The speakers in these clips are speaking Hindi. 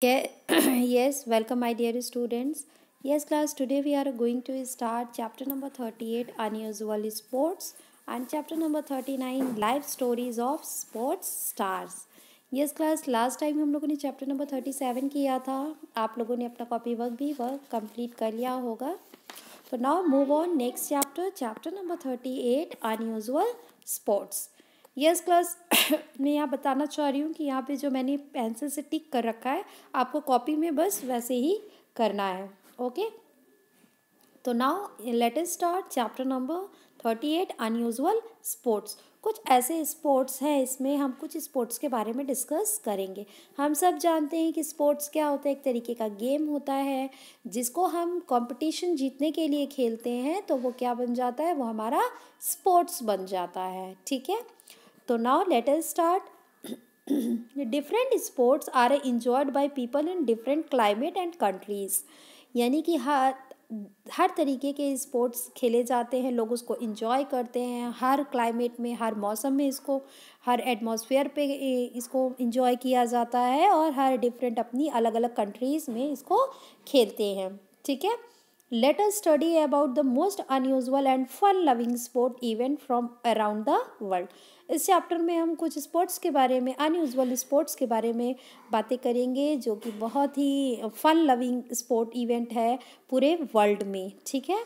Yeah, yes, welcome, my dear students. Yes, class, today we are going to start chapter number 38 Unusual Sports and chapter number 39 Life Stories of Sports Stars. Yes class, last time हम लोगों ने चैप्टर नंबर 37 किया था. आप लोगों ने अपना कॉपी वर्क भी कंप्लीट कर लिया होगा. तो now move on next chapter, chapter number 38 unusual sports. Yes class, मैं यहाँ बताना चाह रही हूँ कि यहाँ पे जो मैंने पेंसिल से टिक कर रखा है आपको कॉपी में बस वैसे ही करना है. ओके, तो now let us start chapter number 38 unusual sports. कुछ ऐसे स्पोर्ट्स हैं, इसमें हम कुछ स्पोर्ट्स के बारे में डिस्कस करेंगे. हम सब जानते हैं कि स्पोर्ट्स क्या होता है. एक तरीके का गेम होता है जिसको हम कंपटीशन जीतने के लिए खेलते हैं, तो वो क्या बन जाता है, वो हमारा स्पोर्ट्स बन जाता है. ठीक है, तो now let us start. Different sports are enjoyed by people in different climate and countries. यानी कि हर तरीके के स्पोर्ट्स खेले जाते हैं, लोग उसको इंजॉय करते हैं हर क्लाइमेट में, हर मौसम में, इसको हर एटमॉस्फेयर पे इसको इंजॉय किया जाता है और हर डिफरेंट अपनी अलग अलग कंट्रीज़ में इसको खेलते हैं. ठीक है, let us study about the most unusual and fun loving sport event from around the world. इस चैप्टर में हम कुछ स्पोर्ट्स के बारे में, अनयूजुअल स्पोर्ट्स के बारे में बातें करेंगे जो कि बहुत ही फन लविंग स्पोर्ट इवेंट है पूरे वर्ल्ड में. ठीक है,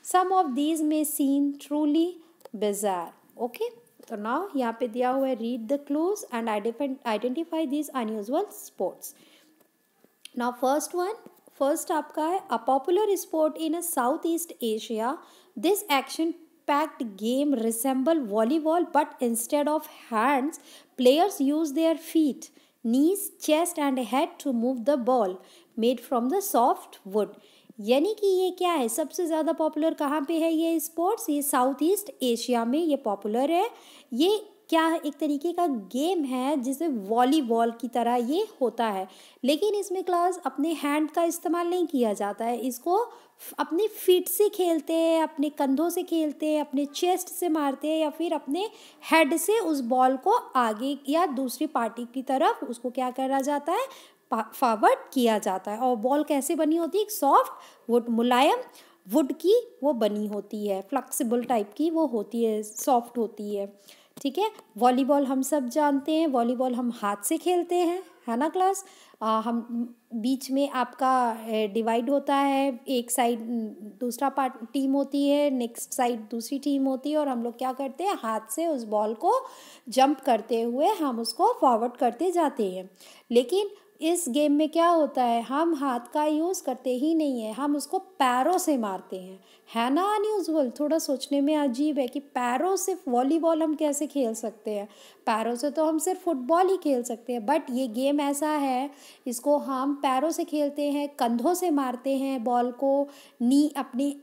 सम ऑफ दीज में सीन ट्रूली बिजार. ओके, तो नाउ यहाँ पे दिया हुआ है, read the clues and identify these unusual sports. Now first आपका है, a popular sport in a south east Asia. This action packed game resemble volleyball, but instead of hands players use their feet, knees, chest and head to move the ball made from the soft wood. यानी कि ये क्या है, सबसे ज़्यादा पॉपुलर कहाँ पे है ये स्पोर्ट्स, ये साउथ ईस्ट एशिया में ये पॉपुलर है. ये क्या है, एक तरीके का गेम है जिसे वॉलीबॉल की तरह ये होता है, लेकिन इसमें क्लास अपने हैंड का इस्तेमाल नहीं किया जाता है. इसको अपने फीट से खेलते हैं, अपने कंधों से खेलते हैं, अपने चेस्ट से मारते हैं या फिर अपने हेड से उस बॉल को आगे या दूसरी पार्टी की तरफ उसको क्या करा जाता है, फॉरवर्ड किया जाता है. और बॉल कैसे बनी होती है, एक सॉफ्ट वुड, मुलायम वुड की वो बनी होती है, फ्लेक्सिबल टाइप की वो होती है, सॉफ्ट होती है. ठीक है, वॉलीबॉल हम सब जानते हैं, वॉलीबॉल हम हाथ से खेलते हैं, है ना क्लास. हम बीच में आपका डिवाइड होता है, एक साइड दूसरा पार्ट टीम होती है, नेक्स्ट साइड दूसरी टीम होती है, और हम लोग क्या करते हैं, हाथ से उस बॉल को जंप करते हुए हम उसको फॉरवर्ड करते जाते हैं. लेकिन इस गेम में क्या होता है, हम हाथ का यूज़ करते ही नहीं है, हम उसको पैरों से मारते हैं. है ना अनयूजुअल, थोड़ा सोचने में अजीब है कि पैरों से वॉलीबॉल हम कैसे खेल सकते हैं. पैरों से तो हम सिर्फ फुटबॉल ही खेल सकते हैं, बट ये गेम ऐसा है, इसको हम पैरों से खेलते हैं, कंधों से मारते हैं बॉल को, नी अपनी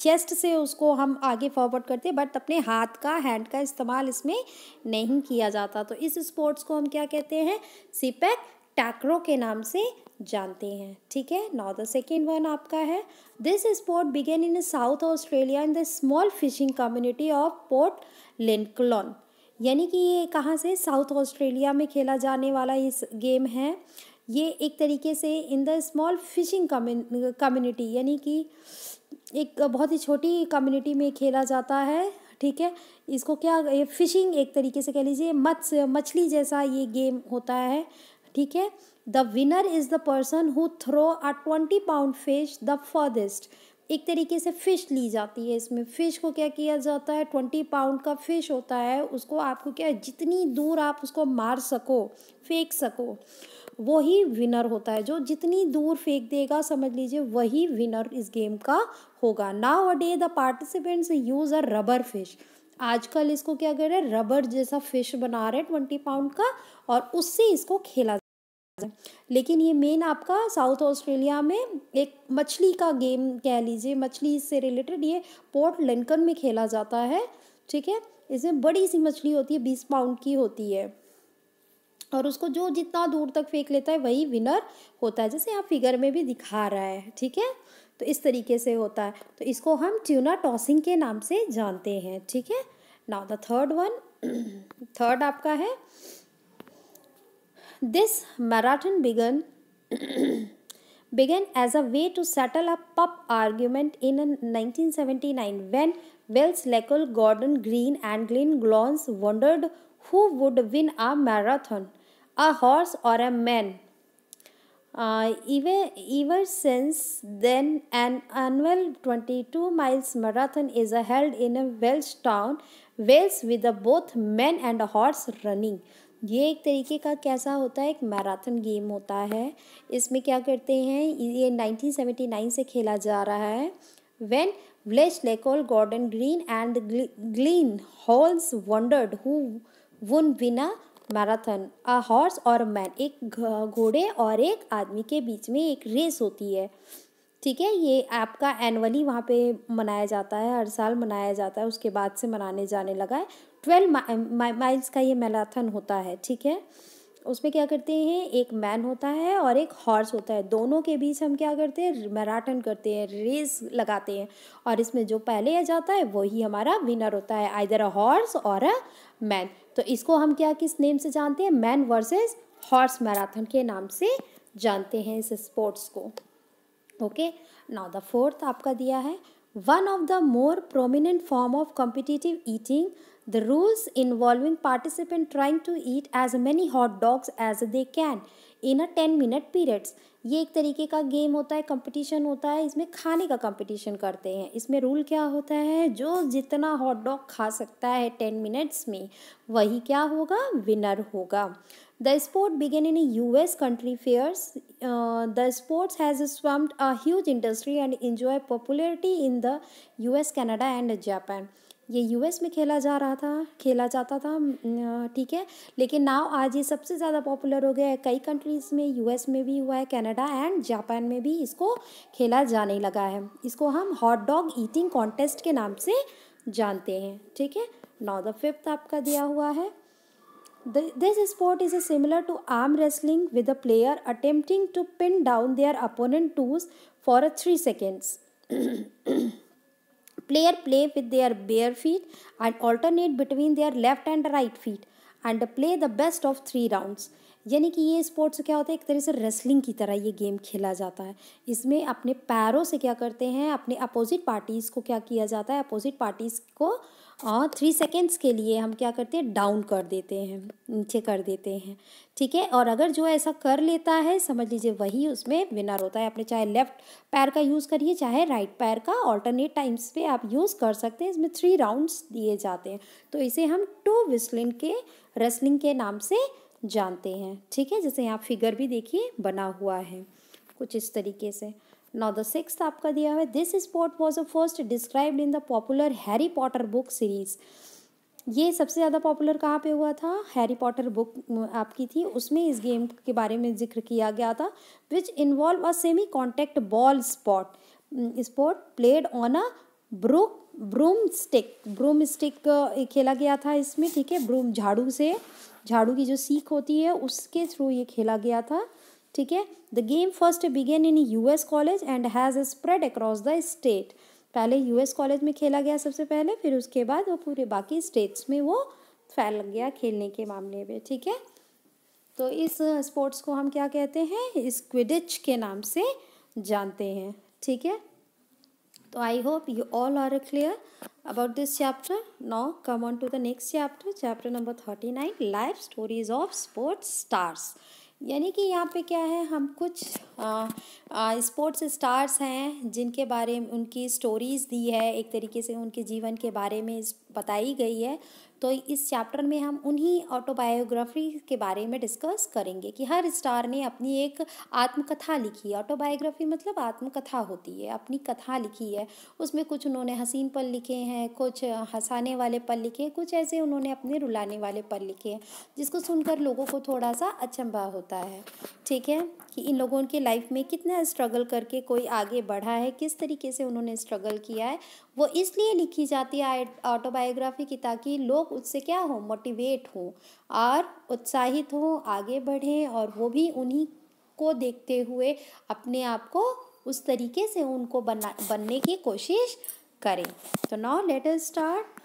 चेस्ट से उसको हम आगे फॉरवर्ड करते हैं, बट अपने हाथ का, हैंड का इस्तेमाल इसमें नहीं किया जाता. तो इस स्पोर्ट्स को हम क्या कहते हैं, सिपेक टैक्रो के नाम से जानते हैं. ठीक है, नाउ द सेकेंड वन आपका है, this sport began in south Australia in the small fishing community of port Lincoln. यानी कि ये कहाँ से, साउथ ऑस्ट्रेलिया में खेला जाने वाला इस गेम है. ये एक तरीके से इन द स्मॉल फिशिंग कम्युनिटी, यानी कि एक बहुत ही छोटी कम्युनिटी में खेला जाता है. ठीक है, इसको क्या, ये फिशिंग एक तरीके से कह लीजिए, मछली जैसा ये गेम होता है. ठीक है, the winner is the person who throw a 20 pound fish the farthest. एक तरीके से फ़िश ली जाती है, इसमें फ़िश को क्या किया जाता है, 20 पाउंड का फ़िश होता है, उसको आपको क्या, जितनी दूर आप उसको मार सको, फेंक सको, वही विनर होता है. जो जितनी दूर फेंक देगा, समझ लीजिए वही विनर इस गेम का होगा. Now a day the participants use a rubber fish. आजकल इसको क्या कर रहे हैं, रबर जैसा फिश बना रहे हैं 20 पाउंड का, और उससे इसको खेला. लेकिन ये मेन आपका साउथ ऑस्ट्रेलिया में एक मछली का गेम कह लीजिए, मछली से रिलेटेड, ये पोर्ट लिंकन में खेला जाता है. ठीक है, इसमें बड़ी सी मछली होती है, 20 पाउंड की होती है, और उसको जो जितना दूर तक फेंक लेता है वही विनर होता है, जैसे यहाँ फिगर में भी दिखा रहा है. ठीक है, तो इस तरीके से होता है. तो इसको हम ट्यूना टॉसिंग के नाम से जानते हैं. ठीक है, now the third one, third आपका है, This marathon began as a way to settle a pub argument in 1979 when Wells Leclerc, Gordon Green, and Glenn Glons wondered who would win a marathon, a horse or a man. Ever since then, an annual 22 miles marathon is held in a Welsh town, Wales, with both men and a horse running. ये एक तरीके का कैसा होता है, एक मैराथन गेम होता है. इसमें क्या करते हैं, ये 1979 से खेला जा रहा है. When Welsh Leclerc, Gordon Green, and Glenn Halls wondered who would win a marathon, a horse और मैन, एक घोड़े और एक आदमी के बीच में एक रेस होती है. ठीक है, ये आपका एनुअली वहाँ पे मनाया जाता है, हर साल मनाया जाता है, उसके बाद से मनाने जाने लगा है. 12 माइल्स का ये मैराथन होता है. ठीक है, उसमें क्या करते हैं, एक मैन होता है और एक हॉर्स होता है, दोनों के बीच हम क्या करते हैं, मैराथन करते हैं, रेस लगाते हैं. और इसमें जो पहले आ जाता है वही हमारा विनर होता है, आइदर अ हॉर्स और अ मैन. तो इसको हम क्या किस नेम से जानते हैं, मैन वर्सेस हॉर्स मैराथन के नाम से जानते हैं इस स्पोर्ट्स को. ओके, नाउ द फोर्थ आपका दिया है, one of the more prominent form of competitive eating, the rules involving participants trying to eat as many hot dogs as they can in a 10-minute periods. ये एक तरीके का गेम होता है, कंपटीशन होता है, इसमें खाने का कंपटीशन करते हैं. इसमें रूल क्या होता है, जो जितना हॉट डॉग खा सकता है 10 मिनट्स में वही क्या होगा, विनर होगा. The sport began in US country fairs. The sports has swamped a huge industry and enjoy popularity in the US, Canada and Japan. ये यूएस में खेला जाता था. ठीक है, लेकिन नाउ आज ये सबसे ज़्यादा पॉपुलर हो गया है कई कंट्रीज़ में, यूएस में भी हुआ है, कनाडा एंड जापान में भी इसको खेला जाने लगा है. इसको हम हॉट डॉग ईटिंग कॉन्टेस्ट के नाम से जानते हैं. ठीक है, नाउ द फिफ्थ आपका दिया हुआ है, this sport is similar to arm wrestling with a player attempting to pin down their opponent toes for 3 seconds. Player play with their bare feet and alternate between their left and right feet and play the best of 3 rounds. यानी कि ये स्पोर्ट्स क्या होता है, एक तरह से रेसलिंग की तरह ये गेम खेला जाता है. इसमें अपने पैरों से क्या करते हैं, अपने अपोजिट पार्टीज़ को क्या किया जाता है, अपोजिट पार्टीज़ को 3 सेकेंड्स के लिए हम क्या करते हैं, डाउन कर देते हैं, नीचे कर देते हैं. ठीक है, और अगर जो ऐसा कर लेता है समझ लीजिए वही उसमें विनर होता है. अपने चाहे लेफ्ट पैर का यूज़ करिए चाहे राइट पैर का, ऑल्टरनेट टाइम्स पे आप यूज़ कर सकते हैं. इसमें 3 राउंड्स दिए जाते हैं, तो इसे हम 2 व्हिस्टलिंग के रेसलिंग के नाम से जानते हैं. ठीक है, जैसे यहाँ फिगर भी देखिए बना हुआ है कुछ इस तरीके से. नाउ द सिक्स्थ आपका दिया हुआ है, this sport was first described in the popular Harry Potter book series. ये सबसे ज़्यादा पॉपुलर कहाँ पे हुआ था, हैरी पॉटर बुक आपकी थी, उसमें इस गेम के बारे में जिक्र किया गया था. Which involve a semi contact ball sport played on a broom stick खेला गया था इसमें. ठीक है, ब्रूम झाड़ू की जो सीख होती है उसके थ्रू ये खेला गया था. ठीक है, the game first began in US college and has spread across the state. पहले यूएस कॉलेज में खेला गया सबसे पहले, फिर उसके बाद वो पूरे बाकी स्टेट्स में वो फैल गया खेलने के मामले में. ठीक है, तो इस स्पोर्ट्स को हम क्या कहते हैं, स्क्विडिच के नाम से जानते हैं. ठीक है, तो I hope you all are clear about this chapter. Now come on to the next chapter number 39, life stories of sports stars. यानी कि यहाँ पे क्या है, हम कुछ स्पोर्ट्स स्टार्स हैं जिनके बारे में उनकी स्टोरीज़ दी है, एक तरीके से उनके जीवन के बारे में बताई गई है. तो इस चैप्टर में हम उन्हीं ऑटोबायोग्राफी के बारे में डिस्कस करेंगे कि हर स्टार ने अपनी एक आत्मकथा लिखी है. ऑटोबायोग्राफी मतलब आत्मकथा होती है, अपनी कथा लिखी है. उसमें कुछ उन्होंने हसीन पल लिखे हैं, कुछ हंसाने वाले पल लिखे हैं, कुछ ऐसे उन्होंने अपने रुलाने वाले पल लिखे हैं, जिसको सुनकर लोगों को थोड़ा सा अचंभा होता है. ठीक है, कि इन लोगों की लाइफ में कितना स्ट्रगल करके कोई आगे बढ़ा है, किस तरीके से उन्होंने स्ट्रगल किया है. वो इसलिए लिखी जाती है ऑटोबायोग्राफी की, ताकि लोग उससे क्या हो, मोटिवेट हों और उत्साहित हों, आगे बढ़ें, और वो भी उन्हीं को देखते हुए अपने आप को उस तरीके से उनको बनने की कोशिश करें. तो now let us start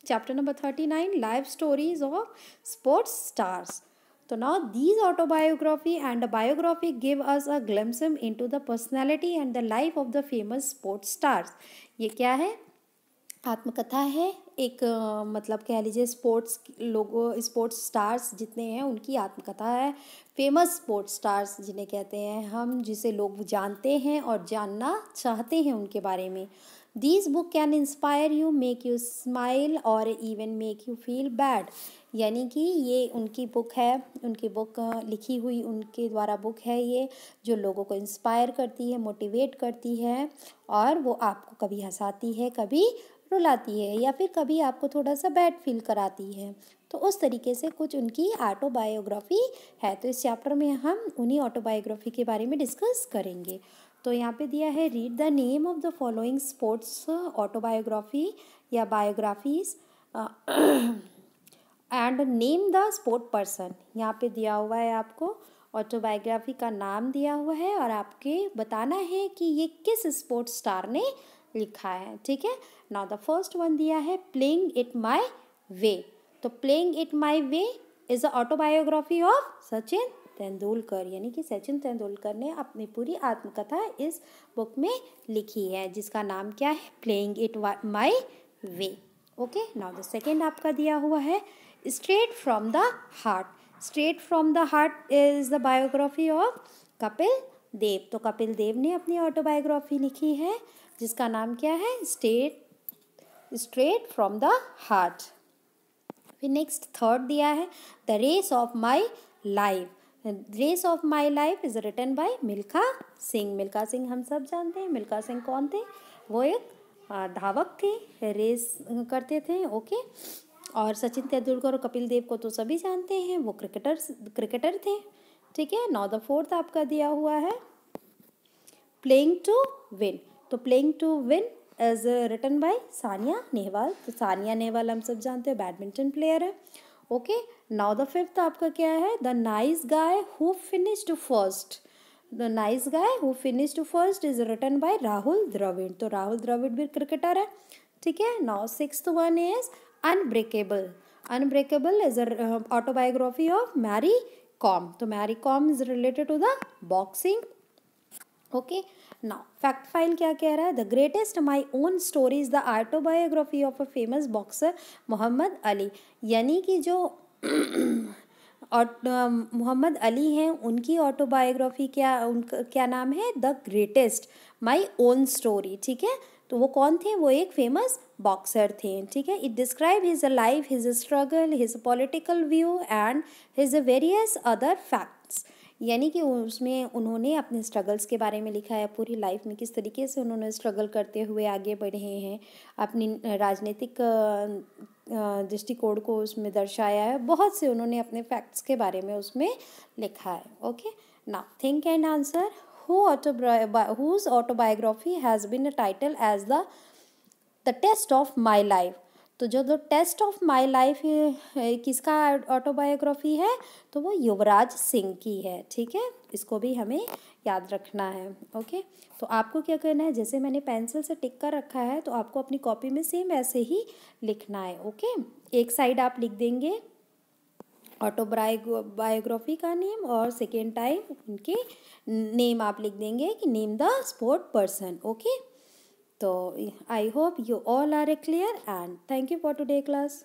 chapter number 39, life stories of sports stars. तो now these autobiography and biography give us a glimpse into the personality and the life of the famous sports stars. ये क्या है? आत्मकथा है। एक मतलब कह लीजिए स्पोर्ट्स लोगों, स्पोर्ट्स स्टार्स जितने हैं उनकी आत्मकथा है। फेमस स्पोर्ट्स स्टार्स जिन्हें कहते हैं हम, जिसे लोग जानते हैं और जानना चाहते हैं उनके बारे में। This book can inspire you, make you smile और even make you feel bad. यानी कि ये उनकी बुक है, उनकी बुक लिखी हुई उनके द्वारा बुक है ये, जो लोगों को इंस्पायर करती है, मोटिवेट करती है, और वो आपको कभी हंसाती है, कभी रुलाती है, या फिर कभी आपको थोड़ा सा बैड फील कराती है। तो उस तरीके से कुछ उनकी ऑटोबायोग्राफी है। तो इस चैप्टर में हम उन्हीं ऑटोबायोग्राफी के बारे में डिस्कस करेंगे। तो यहाँ पे दिया है, read the name of the following sports autobiography या biographies and name the sport person. यहाँ पे दिया हुआ है आपको ऑटोबायोग्राफी का नाम दिया हुआ है और आपके बताना है कि ये किस स्पोर्ट्स स्टार ने लिखा है। ठीक है। नाउ द फर्स्ट वन दिया है प्लेइंग इट माई वे। तो playing it my way is the autobiography of Sachin Tendulkar. यानी कि सचिन तेंदुलकर ने अपनी पूरी आत्मकथा इस बुक में लिखी है, जिसका नाम क्या है? Playing it my way. Okay. Now the second आपका दिया हुआ है straight from the heart. Straight from the heart is the biography of Kapil Dev. तो कपिल देव ने अपनी ऑटोबायोग्राफी लिखी है, जिसका नाम क्या है? Straight from the heart. फिर नेक्स्ट थर्ड दिया है the race of my life. Race of my life is written by Milkha Singh. Milkha Singh हम सब जानते हैं। मिल्खा सिंह कौन थे? वो एक धावक थे, रेस करते थे। ओके। और सचिन तेंदुलकर और कपिल देव को तो सभी जानते हैं, वो क्रिकेटर थे। ठीक है। नाउ द फोर्थ आपका दिया हुआ है प्लेइंग टू विन। तो playing to win is written by Sania Nehwal. तो सानिया नेहवाल हम सब जानते हैं, बैडमिंटन प्लेयर है। ओके। नाउ द फिफ्थ आपका क्या है? The nice guy who finished first. The nice guy who finished first is written by Rahul Dravid. तो राहुल द्रविड़ भी क्रिकेटर है। ठीक है। Now sixth one is unbreakable. Unbreakable is autobiography of Mary Kom. तो Mary Kom is related to the boxing. Okay. Now fact file क्या कह रहा है? The greatest my own story is the autobiography of a famous boxer Muhammad Ali. यानी कि जो मोहम्मद अली हैं उनकी ऑटोबायोग्राफी उनका क्या नाम है? The greatest my own story. ठीक है। तो वो कौन थे? वो एक फेमस बॉक्सर थे। ठीक है। It describe his life, his struggle, his political view and his various other facts. यानी कि उसमें उन्होंने अपने स्ट्रगल्स के बारे में लिखा है, पूरी लाइफ में किस तरीके से उन्होंने स्ट्रगल करते हुए आगे बढ़े हैं, अपनी राजनीतिक दृष्टिकोण को उसमें दर्शाया है। बहुत से उन्होंने अपने फैक्ट्स के बारे में उसमें लिखा है। Okay. Now think and answer. whose autobiography has been a title as the test of my life। तो जो the test of my life किसका ऑटोबायोग्राफी है? तो वो युवराज सिंह की है। ठीक है। इसको भी हमें याद रखना है। ओके। तो आपको क्या करना है? जैसे मैंने पेंसिल से टिक कर रखा है, तो आपको अपनी कॉपी में सेम ऐसे ही लिखना है। ओके। एक साइड आप लिख देंगे ऑटोबायोग्राफी का नेम, और सेकेंड टाइम उनके नेम आप लिख देंगे कि name the sport person. Okay. So I hope you all are clear, and thank you for today class.